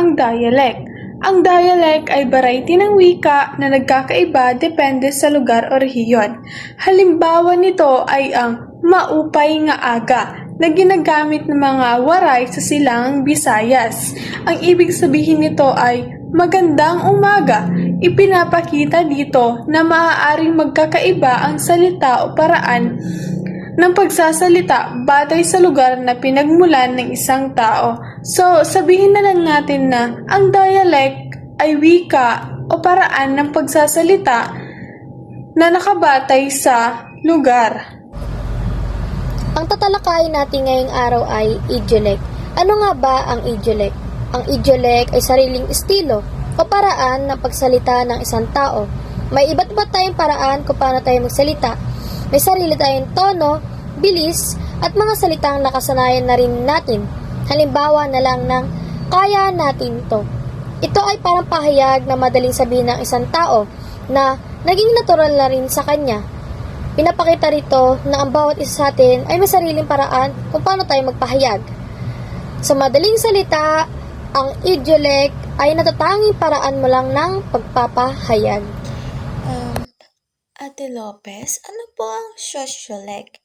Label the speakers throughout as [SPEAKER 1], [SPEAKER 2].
[SPEAKER 1] ang dialect? Ang dialect ay variety ng wika na nagkakaiba depende sa lugar o rehiyon. Halimbawa nito ay ang maupay nga aga na ginagamit ng mga waray sa silangang Visayas. Ang ibig sabihin nito ay magandang umaga. Ipinapakita dito na maaaring magkakaiba ang salita o paraan ng pagsasalita batay sa lugar na pinagmulan ng isang tao. So, sabihin na lang natin na ang dialect ay wika o paraan ng pagsasalita na nakabatay sa lugar.
[SPEAKER 2] Ang tatalakayin natin ngayong araw ay idiolect. Ano nga ba ang idiolect? Ang idiolect ay sariling estilo o paraan ng pagsalita ng isang tao. May iba't iba tayong paraan kung paano tayo magsalita. May sarili tayong tono, bilis, at mga salitang nakasanayan na rin natin. Halimbawa na lang ng kaya natin to. Ito ay parang pahayag na madaling sabihin ng isang tao na naging natural na rin sa kanya. Pinapakita rito na ang bawat isa sa atin ay may sariling paraan kung paano tayo magpahayag. Sa madaling salita, ang idiolect ay natatanging paraan mo lang ng pagpapahayag.
[SPEAKER 3] Ate Lopez, ano po ang sociolect?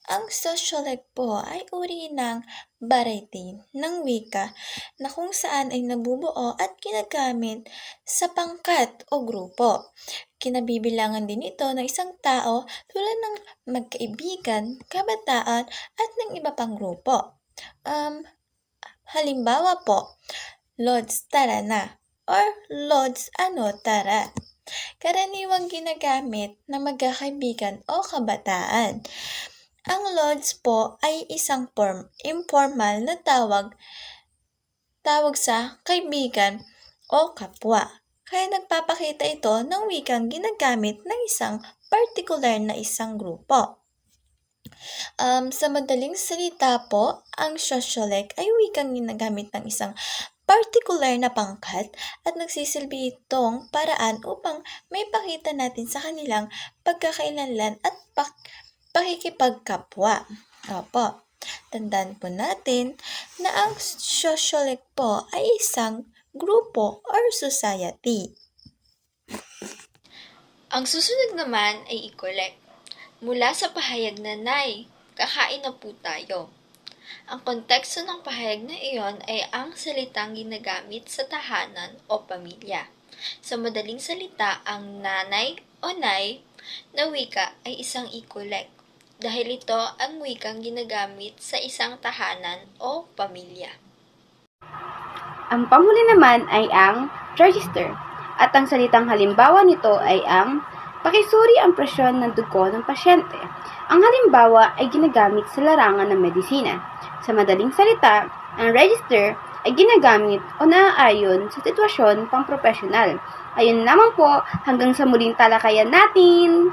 [SPEAKER 3] Ang sociolect po ay uri ng variety ng wika na kung saan ay nabubuo at ginagamit sa pangkat o grupo. Kinabibilangan din ito ng isang tao tulad ng magkaibigan, kabataan at ng iba pang grupo. Halimbawa po, Lods tara na or Lods ano tara. Karaniwang ginagamit ng magkakaibigan o kabataan. Ang Lods po ay isang informal na tawag sa kaibigan o kapwa. Kaya nagpapakita ito ng wikang ginagamit ng isang particular na isang grupo. Sa madaling salita po, ang sociolect ay wikang ginagamit ng isang partikular na pangkat at nagsisilbi itong paraan upang may pakita natin sa kanilang pagkakailanlan at pakikipagkapwa. Opo, tandaan po natin na ang sociolect po ay isang grupo or society.
[SPEAKER 4] Ang susunod naman ay i-collect. Mula sa pahayag na Nay, kakain na po tayo. Ang konteksto ng pahayag na iyon ay ang salitang ginagamit sa tahanan o pamilya. Sa madaling salita, ang nanay o nay na wika ay isang i-collect dahil ito ang wikang ginagamit sa isang tahanan o pamilya.
[SPEAKER 5] Ang panghuli naman ay ang register at ang salitang halimbawa nito ay ang pakisuri ang presyon ng dugo ng pasyente. Ang halimbawa ay ginagamit sa larangan ng medisina. Sa madaling salita, ang register ay ginagamit o naaayon sa sitwasyon pang-profesional. Ayun lamang po, hanggang sa muling talakayan natin!